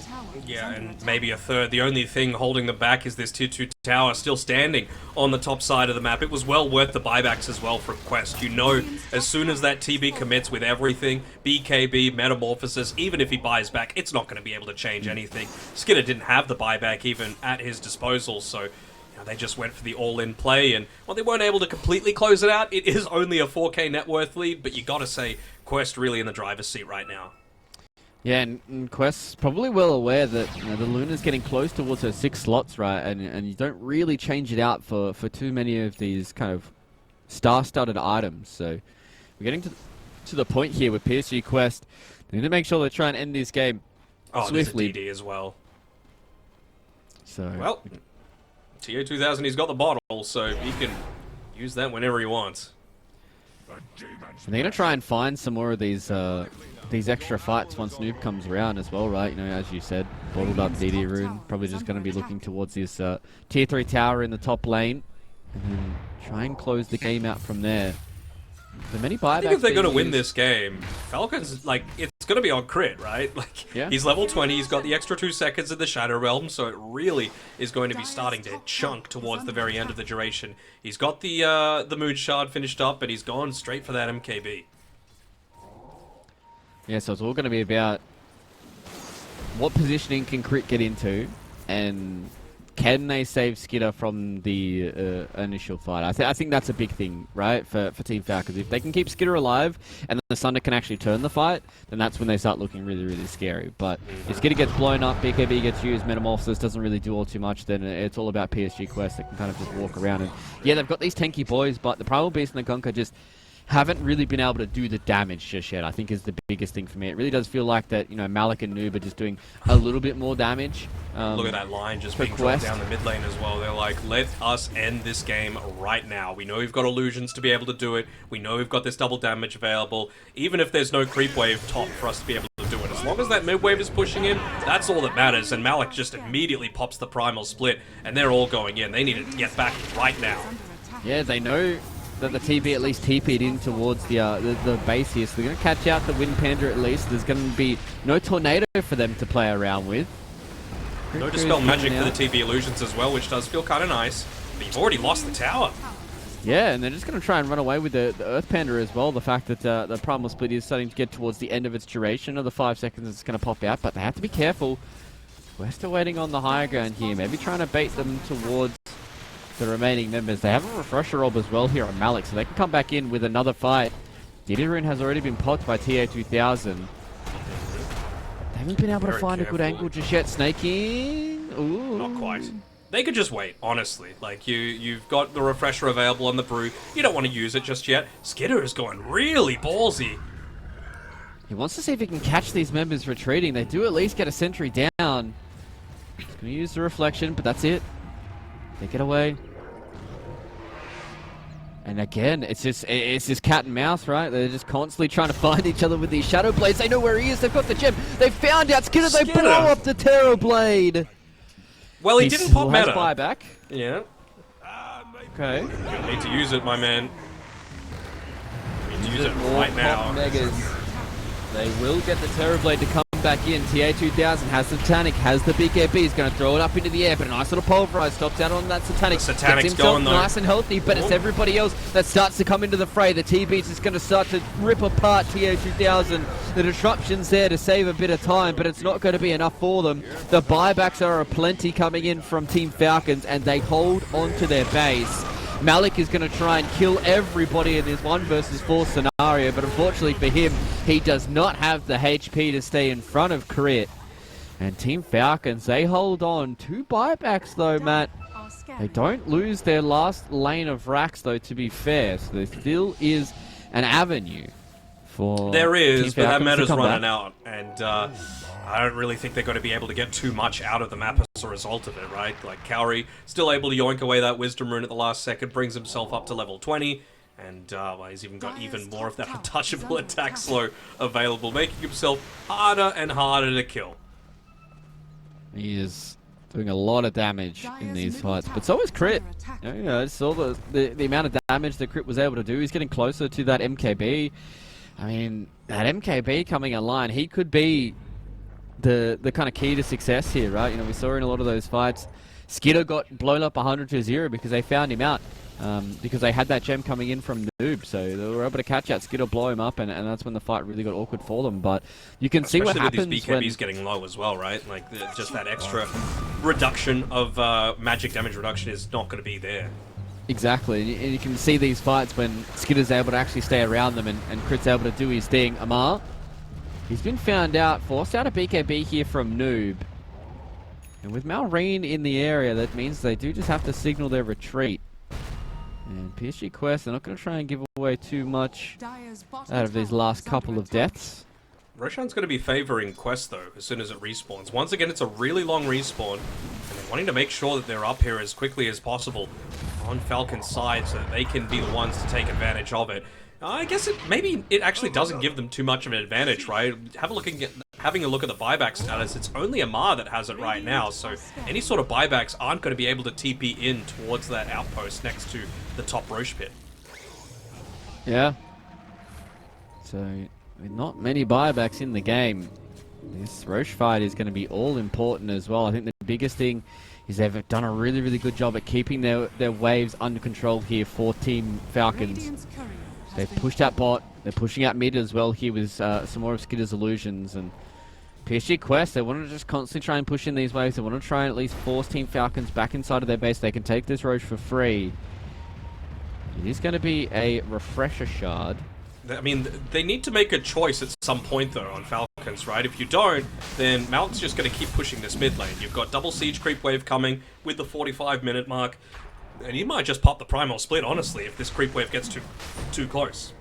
Yeah, and maybe a third. The only thing holding them back is this tier 2 tower still standing on the top side of the map. It was well worth the buybacks as well from Quest. You know, as soon as that TB commits with everything, BKB, Metamorphosis, even if he buys back, it's not going to be able to change anything. Skinner didn't have the buyback even at his disposal, so they just went for the all-in play, and well, they weren't able to completely close it out. It is only a 4K net worth lead, but you got to say Quest really in the driver's seat right now. Yeah, and Quest's probably well aware that the Luna's getting close towards her 6 slots, right? And you don't really change it out for too many of these kind of star-studded items. So we're getting to the point here with PSG Quest. They need to make sure they try and end this game swiftly. There's a DD as well. So well, TA2000, he's got the bottle, so he can use that whenever he wants. And they're going to try and find some more of these extra fights once Noob comes around as well, right? You know, as you said, bottled up DD Rune, probably just going to be looking towards this tier 3 tower in the top lane, and then try and close the game out from there. The many buybacks. I think if they're going to win this game, Falcons, like, it's going to be on crit, right? Like, yeah. He's level 20, he's got the extra 2 seconds in the Shadow Realm, so it really is going to be starting to chunk towards the very end of the duration. He's got the Moon Shard finished up, and he's gone straight for that MKB. Yeah, so it's all going to be about what positioning can crit get into, and can they save Skidder from the initial fight? I think that's a big thing, right, for Team Falcons. If they can keep Skidder alive, and then the Sunder can actually turn the fight, then that's when they start looking really, really scary. But if Skidder gets blown up, BKB gets used, Metamorphosis doesn't really do all too much, then it's all about PSG Quest. They can kind of just walk around. And yeah, they've got these tanky boys, but the Primal Beast and the Gunka just haven't really been able to do the damage just yet, I think is the biggest thing for me. It really does feel like that, Malik and Noob are just doing a little bit more damage. Look at that line just being dropped down the mid lane as well. They're like, let us end this game right now. We know we've got illusions to be able to do it. We know we've got this double damage available. Even if there's no creep wave top for us to be able to do it. As long as that mid wave is pushing in, that's all that matters. And Malik just immediately pops the primal split, and they're all going in. They need to get back right now. Yeah, they know that the TB at least TP'd in towards the base here, so they're going to catch out the Wind Panda at least. There's going to be no Tornado for them to play around with. No Dispel Magic for the TB Illusions as well, which does feel kind of nice. But you've already lost the tower. Yeah, and they're just going to try and run away with the Earth Panda as well. The fact that the Primal Split is starting to get towards the end of its duration of the 5 seconds it's going to pop out, but they have to be careful. We're still waiting on the higher ground here, maybe trying to bait them towards the remaining members. They have a Refresher Orb as well here on Malik, so they can come back in with another fight. Didier has already been popped by TA2000. They haven't been able to find a good angle just yet. Snaking. Ooh. Not quite. They could just wait, honestly. Like, you've got the Refresher available on the Brew. You don't want to use it just yet. Skidder is going really ballsy. He wants to see if he can catch these members retreating. They do at least get a sentry down. He's going to use the Reflection, but that's it. They get away. And again, it's just cat and mouse, right? They're just constantly trying to find each other with these Shadow Blades. They know where he is. They've got the gem. They found out Skidder. They blow up the Terror Blade. Well, he didn't pop meta. Buyback. Yeah. Okay. You need to use it, my man. You need to use it right now. Megas. They will get the Terror Blade to come back in. TA2000 has Satanic, has the big AB. He's going to throw it up into the air, but a nice little pulverize. Stops out on that Satanic. The Satanic's gets himself going, though. nice and healthy, but it's everybody else that starts to come into the fray. The TB's just going to start to rip apart TA2000. The disruption's there to save a bit of time, but it's not going to be enough for them. The buybacks are plenty coming in from Team Falcons, and they hold on to their base. Malik is going to try and kill everybody in this 1 versus 4 scenario, but unfortunately for him, he does not have the HP to stay in front of Crit. And Team Falcons, they hold on. 2 buybacks though, Matt. They don't lose their last lane of racks though, to be fair. So there still is an avenue for There is, Team but that Falcons to meta's come running back. out, and I don't really think they're going to be able to get too much out of the map as a result of it, right? Like, Cowrie still able to yoink away that Wisdom Rune at the last second, brings himself up to level 20, and well, he's even got even more of that untouchable attack slow available, making himself harder and harder to kill. He is doing a lot of damage in these fights, but so is Crit. You know, I saw the amount of damage that Crit was able to do. He's getting closer to that MKB. I mean, that MKB coming online, he could be the kind of key to success here, right? You know, we saw in a lot of those fights, Skidder got blown up 100-0 because they found him out. Because they had that gem coming in from Noob, so they were able to catch out Skidder, blow him up, and that's when the fight really got awkward for them. But you can see what happens with these BKBs getting low as well, right? Like, just that extra reduction of magic damage reduction is not going to be there. Exactly, and you can see these fights when Skidder's able to actually stay around them and Crit's able to do his thing. Amar, he's been found out, forced out a BKB here from Noob. And with Malrine in the area, that means they do just have to signal their retreat. And PSG Quest, they're not going to try and give away too much out of these last couple of deaths. Roshan's going to be favouring Quest, though, as soon as it respawns. Once again, it's a really long respawn, and they're wanting to make sure that they're up here as quickly as possible on Falcon's side so that they can be the ones to take advantage of it. I guess maybe it actually doesn't give them too much of an advantage, right? Having a look at the buyback status, it's only Amar that has it right now, so any sort of buybacks aren't going to be able to TP in towards that outpost next to the top Roche pit. Yeah. So, not many buybacks in the game. This Roche fight is going to be all important as well. I think the biggest thing is they've done a really, really good job at keeping their waves under control here for Team Falcons. They've pushed out bot, they're pushing out mid as well here with some more of Skidder's illusions, and PSG Quest, they want to just constantly try and push in these waves. They want to try and at least force Team Falcons back inside of their base. They can take this Roche for free. It is going to be a refresher shard. I mean, they need to make a choice at some point, though, on Falcons, right? If you don't, then Malik's just going to keep pushing this mid lane. You've got double siege creep wave coming with the 45-minute mark. And he might just pop the primal split, honestly, if this creep wave gets too close.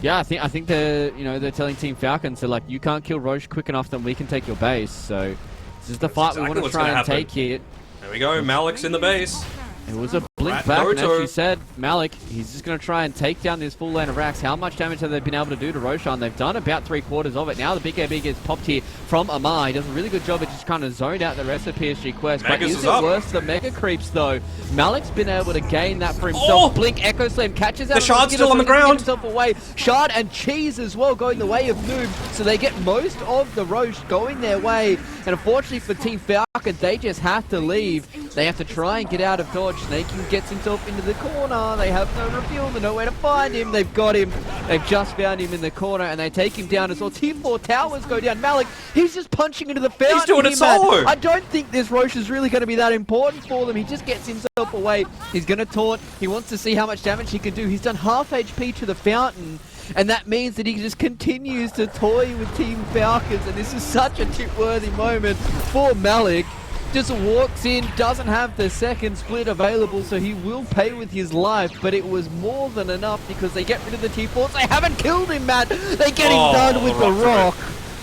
Yeah, I think they're telling Team Falcons, they're like, you can't kill Roche quick enough, then we can take your base. So this is the fight we want to try and take here. There we go, Malik's in the base. It was a blink back, and as you said, Malik, he's just going to try and take down this full lane of racks. How much damage have they been able to do to Roshan? They've done about 3/4 of it. Now the big AB gets popped here from Amar. He does a really good job at just kind of zoned out the rest of PSG Quest. But is it worse the Mega Creeps, though? Malik's been able to gain that for himself. Blink, Echo Slam catches out. The Shard's still on the ground. Himself away. Shard and Cheese as well going the way of Noob. So they get most of the Roche going their way. And unfortunately for Team Falcon, they just have to leave. They have to try and get out of dodge. Snaking gets himself into the corner. They have no reveal. They know where to find him. They've got him. They've just found him in the corner, and they take him down as well. Tier 4 towers go down. Malik, he's just punching into the fountain. He's doing it solo. I don't think this Roche is really going to be that important for them. He just gets himself away. He's going to taunt. He wants to see how much damage he can do. He's done half HP to the fountain, and that means that he just continues to toy with Team Falcons, and this is such a tip-worthy moment for Malik. Just walks in, doesn't have the second split available, so he will pay with his life, but it was more than enough because they get rid of the T-Force. They haven't killed him, Matt. They get him done with the rock.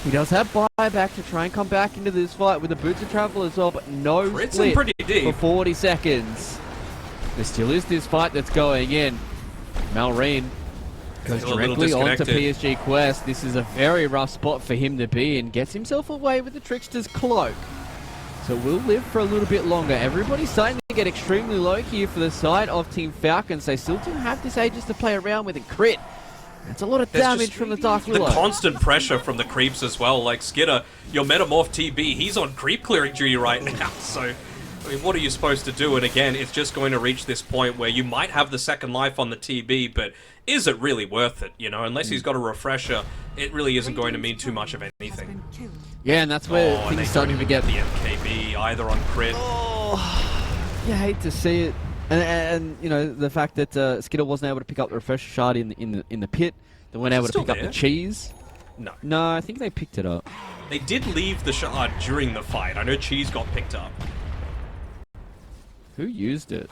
He does have buyback to try and come back into this fight with the Boots of Travel as well, but no split pretty deep for 40 seconds. There still is this fight that's going in. Malrine goes directly onto PSG Quest. This is a very rough spot for him to be in. Gets himself away with the Trickster's Cloak. So we'll live for a little bit longer. Everybody's starting to get extremely low here for the side of Team Falcons. They still do have this Aegis to play around with, and Crit It's a lot of There's damage just from the Dark the Willow. constant pressure from the creeps as well. Like Skidder, your Metamorph TB, he's on creep clearing duty right now. So, I mean, what are you supposed to do? And again, it's just going to reach this point where you might have the second life on the TB, but is it really worth it? You know, unless he's got a refresher, it really isn't going to mean too much of anything. Yeah, and that's where And they things starting to get... the MKB either on crit. Oh, you hate to see it. And you know, the fact that Skidder wasn't able to pick up the refresher shard in the pit, they weren't able to pick up the cheese. No, I think they picked it up. They did leave the shard during the fight. I know cheese got picked up. Who used it?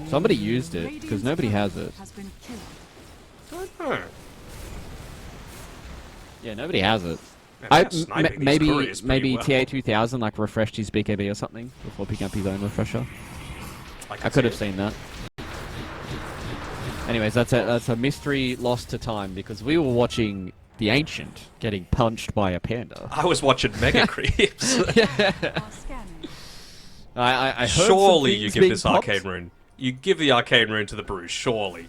Somebody used it, because nobody has it. I don't know. Yeah, nobody has it. Man, they're sniping these maybe couriers pretty well. TA2000 like refreshed his BKB or something before picking up his own refresher. I could have seen that. Anyways, that's a mystery lost to time because we were watching the Ancient getting punched by a panda. I was watching Mega Creeps. I heard Surely you some give things this being popped. arcane rune. You give the arcane rune to the Bruise, surely.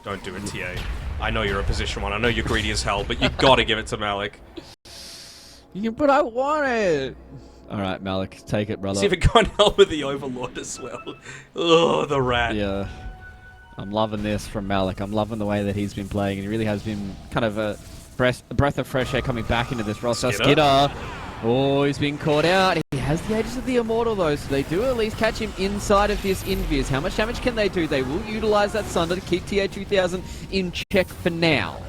Don't do it, TA. I know you're a position one. I know you're greedy as hell, but you gotta give it to Malik. Yeah, but I want it. All right, Malik, take it, brother. He's even going hell with the Overlord as well. Oh, the rat. Yeah. I'm loving this from Malik. I'm loving the way that he's been playing. And he really has been kind of a breath of fresh air coming back into this roster. Skidder. Oh, he's been caught out. He has the Aegis of the Immortal, though, so they do at least catch him inside of this Invis. How much damage can they do? They will utilize that Sunder to keep TA2000 in check for now.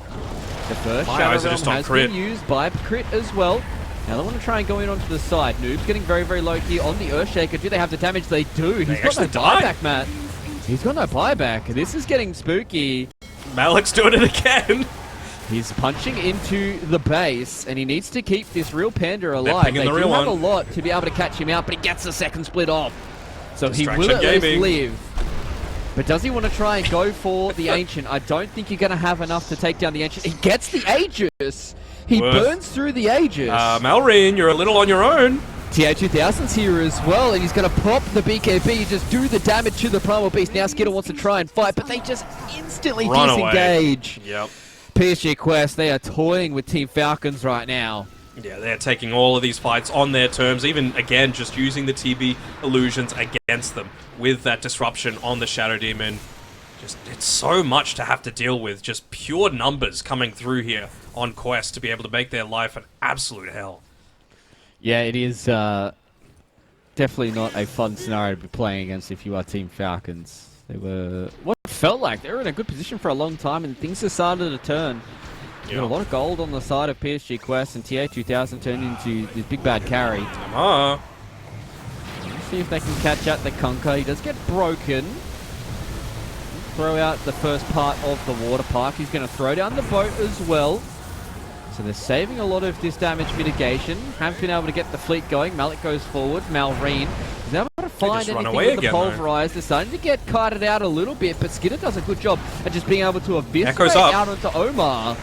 The first Shadow Realm has been used by Crit as well. Now they want to try and go in onto the side. Noob's getting very, very low key on the Earthshaker. Do they have the damage? They do. He's got no buyback, Matt. He's got no buyback. This is getting spooky. Malik's doing it again. He's punching into the base, and he needs to keep this real panda alive. They do have a lot to be able to catch him out, but he gets the second split off. So he will at least live. But does he want to try and go for the Ancient? I don't think you're going to have enough to take down the Ancient. He gets the Aegis. He burns through the Aegis. Malrine, you're a little on your own. TA2000's here as well, and he's going to pop the BKB, just do the damage to the Primal Beast. Now Skidder wants to try and fight, but they just instantly disengage. Yep. PSG Quest, they are toying with Team Falcons right now. Yeah, they're taking all of these fights on their terms, even, again, just using the TB illusions against them with that disruption on the Shadow Demon. Just, it's so much to have to deal with, just pure numbers coming through here on Quest to be able to make their life an absolute hell. Yeah, it is definitely not a fun scenario to be playing against if you are Team Falcons. They were what felt like they were in a good position for a long time, and things have started to turn. Yep. Got a lot of gold on the side of PSG Quest, and TA2000 turned into this big bad carry. Let's see if they can catch out the Kunkka. He does get broken. Throw out the first part of the water park. He's going to throw down the boat as well. So they're saving a lot of this damage mitigation. Haven't been able to get the fleet going. Malik goes forward. Malrine is able to find anything with the pulverize. They're starting to get kited out a little bit, but Skidder does a good job at just being able to eviscerate out onto Omar.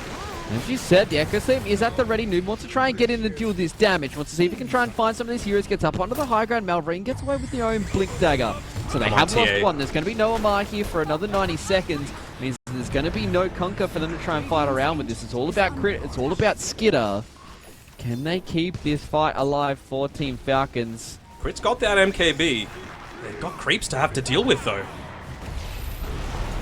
As you said, the Echo Sleep is at the ready. Noob wants to try and get in and deal this damage. Wants to see if he can try and find some of these heroes. Gets up onto the high ground. Malrine gets away with the own Blink Dagger. So they have lost one. There's going to be no Omar here for another 90 seconds. Means there's going to be no Kunkka for them to try and fight around with this. It's all about Crit. It's all about Skidder. Can they keep this fight alive for Team Falcons? Crit's got that MKB. They've got creeps to have to deal with, though.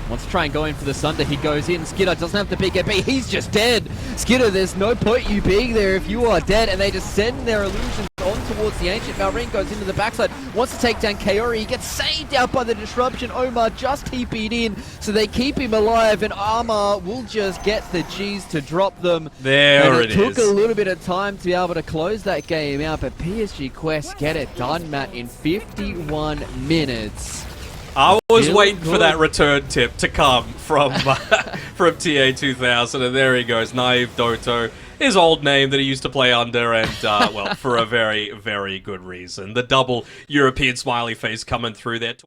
Wants to try and go in for the Sunder. He goes in. Skidder doesn't have the BKB. He's just dead. Skidder, there's no point you being there if you are dead. And they just send their illusions on towards the Ancient. Malrine goes into the backside. Wants to take down Kaori. He gets saved out by the disruption. Omar just TP'd in. So they keep him alive. And Armor will just get the G's to drop them. There it is. It took a little bit of time to be able to close that game out. But PSG Quest get it done, Matt, in 51 minutes. I was waiting for that return tip to come from from TA2000, and there he goes, Naive Doto, his old name that he used to play under, and, well, for a very, very good reason. The double European smiley face coming through there.